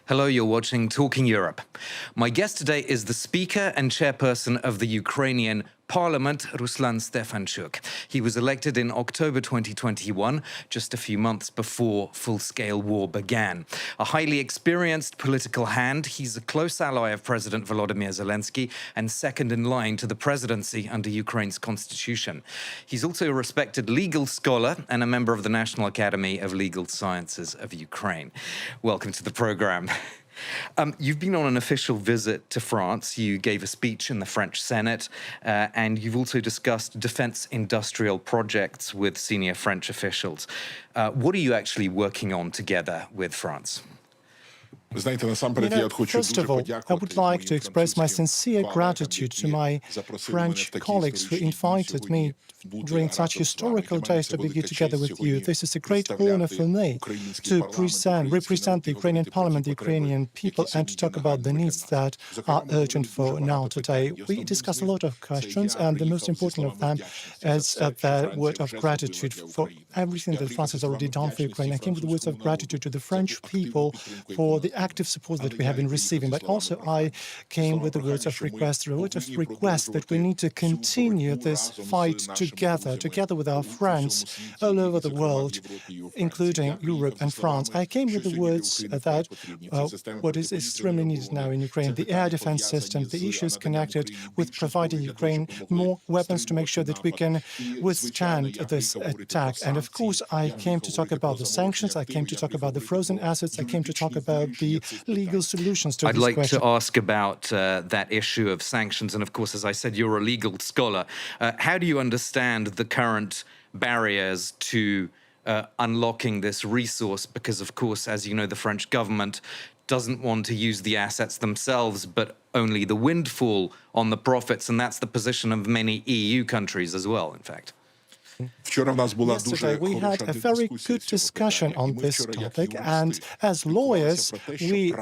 Hello, you're watching Talking Europe. My guest today is the Speaker and Chairperson of the Ukrainian Parliament, Ruslan Stefanchuk. He was elected in October 2021, just a few months before full-scale war began. A highly experienced political hand, he's a close ally of President Volodymyr Zelensky and second in line to the presidency under Ukraine's constitution. He's also a respected legal scholar and a member of the National Academy of Legal Sciences of Ukraine. Welcome to the program. You've been on an official visit to France. You gave a speech in the French Senate, and you've also discussed defense industrial projects with senior French officials. What are you actually working on together with France? First of all, I would like to express my sincere gratitude to my French colleagues who invited me during such historical days to be here together with you. This is a great honor for me to represent the Ukrainian Parliament, the Ukrainian people, and to talk about the needs that are urgent for now today. We discussed a lot of questions, and the most important of them is the word of gratitude for everything that France has already done for Ukraine. I came with the words of gratitude to the French people for the active support that we have been receiving, but also I came with the words of request that we need to continue this fight together with our friends all over the world, including Europe and France. I came with the words that what is extremely needed now in Ukraine, the air defense system, the issues connected with providing Ukraine more weapons to make sure that we can withstand this attack. And of course, I came to talk about the sanctions, I came to talk about the frozen assets, I came to talk about the legal solutions to this question. I'd like to ask about that issue of sanctions. And of course, as I said, you're a legal scholar. How do you understand the current barriers to unlocking this resource? Because, of course, as you know, the French government doesn't want to use the assets themselves, but only the windfall on the profits. And that's the position of many EU countries as well, in fact. Yesterday, we had a very good discussion on this topic, and as lawyers, we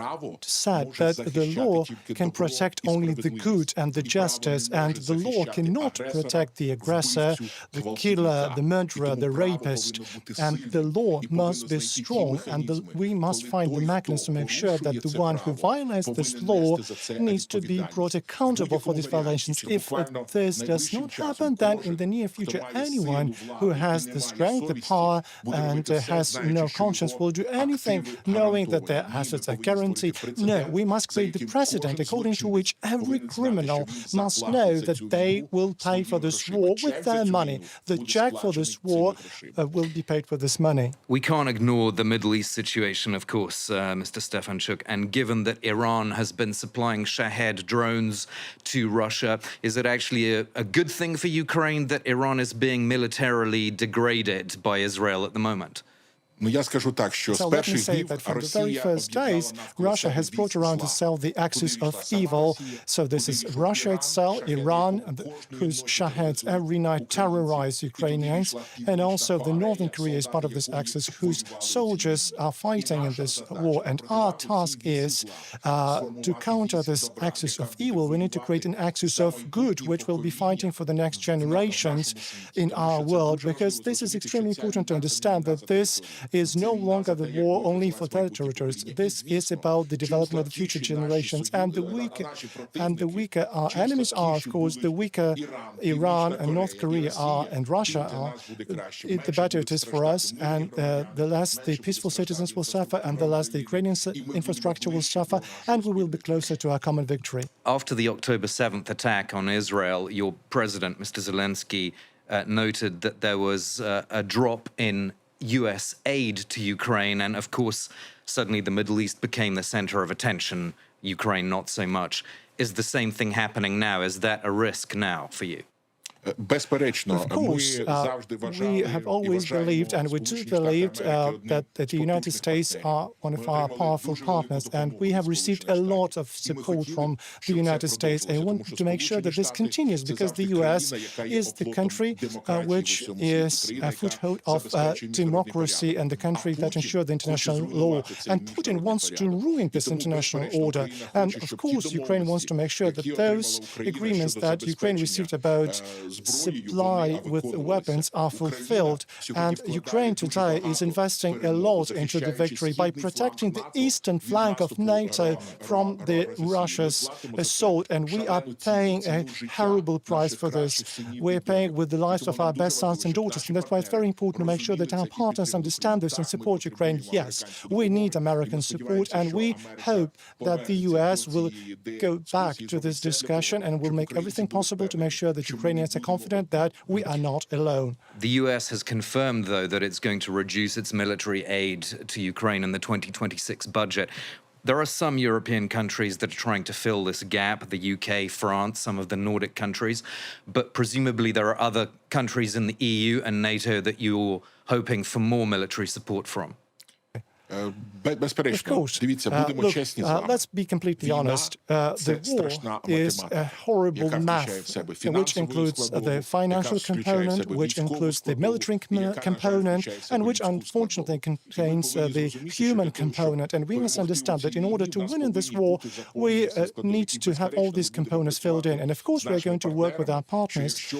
said that the law can protect only the good and the justice, and the law cannot protect the aggressor, the killer, the murderer, the rapist. And the law must be strong, and we must find the mechanism to make sure that the one who violates this law needs to be brought accountable for these violations. If this does not happen, then in the near future, anyone who has the strength, the power, and has no conscience will do anything knowing that their assets are guaranteed. No, we must create the precedent according to which every criminal must know that they will pay for this war with their money. The check for this war will be paid for this money. We can't ignore the Middle East situation, of course, Mr. Stefanchuk, and given that Iran has been supplying Shahed drones to Russia, is it actually a good thing for Ukraine that Iran is being militarily degraded by Israel at the moment? So let me say that from the very first days, Russia has brought around itself the axis of evil. So this is Russia itself, Iran, whose Shaheds every night terrorize Ukrainians, and also the Northern Korea is part of this axis, whose soldiers are fighting in this war. And our task is to counter this axis of evil. We need to create an axis of good, which will be fighting for the next generations in our world, because this is extremely important to understand that this is no longer the war only for territories. This is about the development of the future generations. And the weaker our enemies are, of course, the weaker Iran and North Korea are and Russia are, the better it is for us. And the less the peaceful citizens will suffer, and the less the Ukrainian infrastructure will suffer, and we will be closer to our common victory. After the October 7th attack on Israel, your president, Mr. Zelensky, noted that there was a drop in US aid to Ukraine, and of course, suddenly the Middle East became the center of attention, Ukraine not so much. Is the same thing happening now? Is that a risk now for you? Of course, we have always believed, and we do believe, that the United States are one of our powerful partners, and we have received a lot of support from the United States. And we want to make sure that this continues, because the US is the country which is a foothold of democracy and the country that ensures the international law. And Putin wants to ruin this international order. And of course, Ukraine wants to make sure that those agreements that Ukraine received about supply with weapons are fulfilled. And Ukraine today is investing a lot into the victory by protecting the eastern flank of NATO from Russia's assault. And we are paying a horrible price for this. We're paying with the lives of our best sons and daughters. And that's why it's very important to make sure that our partners understand this and support Ukraine. Yes, we need American support, and we hope that the US will go back to this discussion and will make everything possible to make sure that Ukrainians are confident that we are not alone. The US has confirmed, though, that it's going to reduce its military aid to Ukraine in the 2026 budget. There are some European countries that are trying to fill this gap, the UK, France, some of the Nordic countries, but presumably there are other countries in the EU and NATO that you're hoping for more military support from. Of course. Let's be completely honest. The war is a horrible math, which includes the financial component, which includes the military component, and which unfortunately contains the human component. And we must understand that in order to win in this war, we need to have all these components filled in. And of course, we're going to work with our partners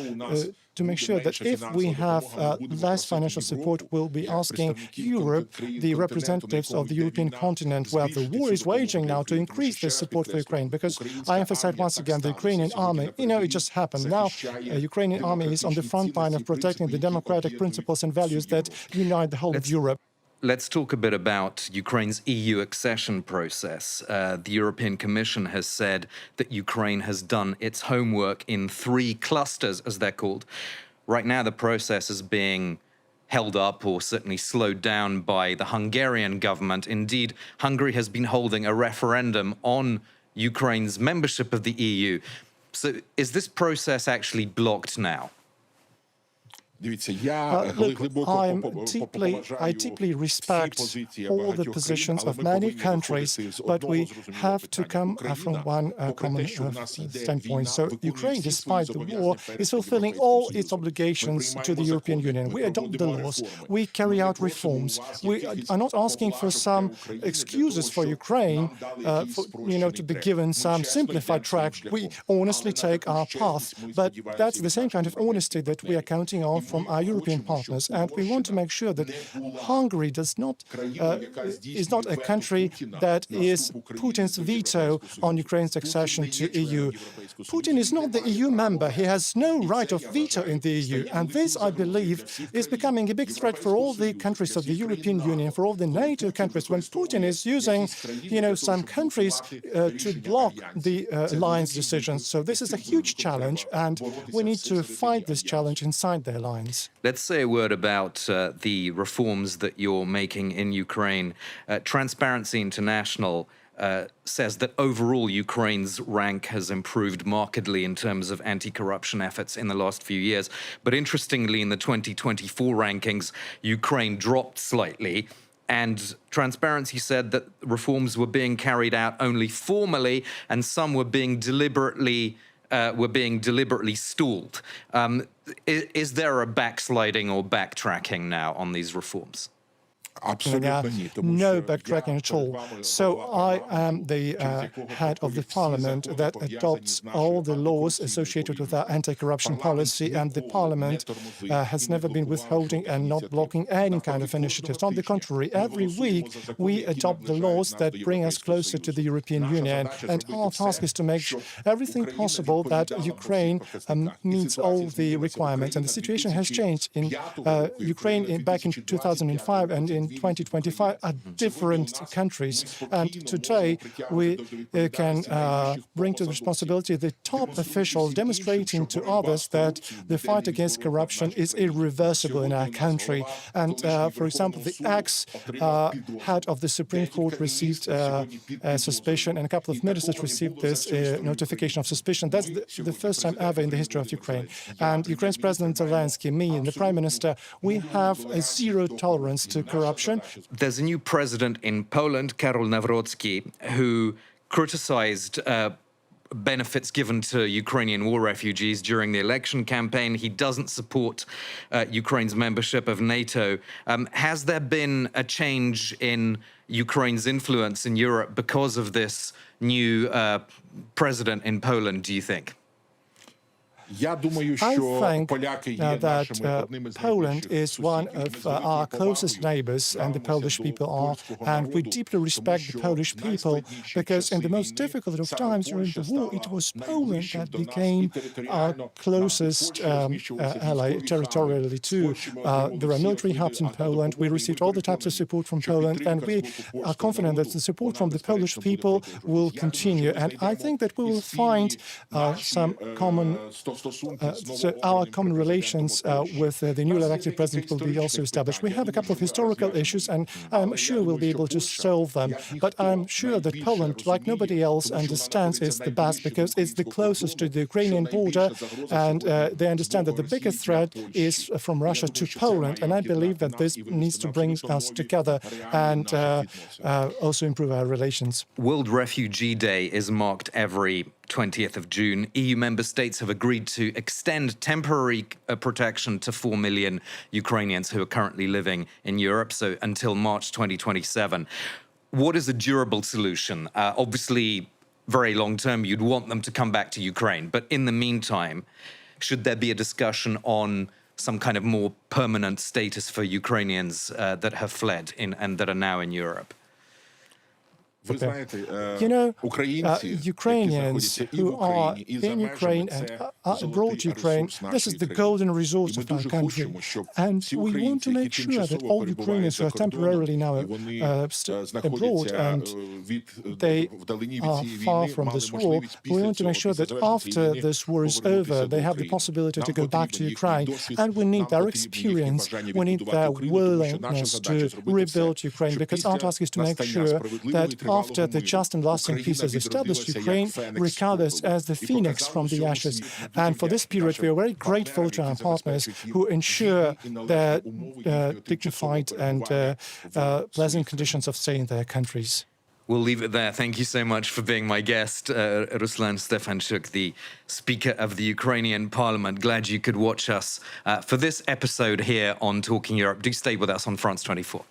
to make sure that if we have less financial support, we'll be asking Europe, the representatives of the European continent, where the war is waging now, to increase this support for Ukraine. Because I emphasize once again, the Ukrainian army, it just happened. Now, the Ukrainian army is on the front line of protecting the democratic principles and values that unite the whole of Europe. Let's talk a bit about Ukraine's EU accession process. The European Commission has said that Ukraine has done its homework in 3 clusters, as they're called. Right now, the process is being held up or certainly slowed down by the Hungarian government. Indeed, Hungary has been holding a referendum on Ukraine's membership of the EU. So is this process actually blocked now? Look, I deeply respect all the positions of many countries, but we have to come from one common standpoint. So Ukraine, despite the war, is fulfilling all its obligations to the European Union. We adopt the laws, we carry out reforms. We are not asking for some excuses for Ukraine, to be given some simplified track. We honestly take our path, but that's the same kind of honesty that we are counting on from our European partners, and we want to make sure that Hungary is not a country that is Putin's veto on Ukraine's accession to EU. Putin is not the EU member. He has no right of veto in the EU, and this, I believe, is becoming a big threat for all the countries of the European Union, for all the NATO countries, when Putin is using, some countries to block the alliance decisions. So this is a huge challenge, and we need to fight this challenge inside the alliance. Let's say a word about the reforms that you're making in Ukraine. Transparency International says that overall Ukraine's rank has improved markedly in terms of anti-corruption efforts in the last few years. But interestingly, in the 2024 rankings, Ukraine dropped slightly. And Transparency said that reforms were being carried out only formally, and some were being deliberately stalled. Is there a backsliding or backtracking now on these reforms? No backtracking at all. So I am the head of the parliament that adopts all the laws associated with our anti-corruption policy, and the parliament has never been withholding and not blocking any kind of initiatives. On the contrary, every week we adopt the laws that bring us closer to the European Union, and our task is to make everything possible that Ukraine meets all the requirements. And the situation has changed in Ukraine back in 2005 and in 2025 are different countries, and today we can bring to the responsibility the top officials, demonstrating to others that the fight against corruption is irreversible in our country. And for example, the ex-head of the Supreme Court received a suspicion, and a couple of ministers received this notification of suspicion. That's the first time ever in the history of Ukraine. And Ukraine's President Zelensky, me, and the Prime Minister, we have a zero tolerance to corruption. There's a new president in Poland, Karol Nawrocki, who criticized benefits given to Ukrainian war refugees during the election campaign. He doesn't support Ukraine's membership of NATO. Has there been a change in Ukraine's influence in Europe because of this new president in Poland, do you think? I think that Poland is one of our closest neighbors, and the Polish people are, and we deeply respect the Polish people, because in the most difficult of times during the war, it was Poland that became our closest ally territorially too. There are military hubs in Poland. We received all the types of support from Poland, and we are confident that the support from the Polish people will continue. And I think that we will find some common, so our common relations with the newly elected president will be also established. We have a couple of historical issues, and I'm sure we'll be able to solve them. But I'm sure that Poland, like nobody else, understands it's the best because it's the closest to the Ukrainian border, and they understand that the biggest threat is from Russia to Poland. And I believe that this needs to bring us together and also improve our relations. World Refugee Day is marked every 20th of June. EU member states have agreed to extend temporary protection to 4 million Ukrainians who are currently living in Europe, so until March 2027. What is a durable solution? Obviously, very long term, you'd want them to come back to Ukraine. But in the meantime, should there be a discussion on some kind of more permanent status for Ukrainians that have fled and that are now in Europe? You know, Ukrainians who are in Ukraine and abroad Ukraine, this is the golden resource of our country. And we want to make sure that all Ukrainians who are temporarily now abroad and they are far from this war, we want to make sure that after this war is over, they have the possibility to go back to Ukraine. And we need their experience, we need their willingness to rebuild Ukraine, because our task is to make sure that after the just and lasting peace has established, Ukraine recovers as the phoenix from the ashes. And for this period, we are very grateful to our partners who ensure their dignified and pleasant conditions of stay in their countries. We'll leave it there. Thank you so much for being my guest, Ruslan Stefanchuk, the Speaker of the Ukrainian Parliament. Glad you could watch us for this episode here on Talking Europe. Do stay with us on France 24.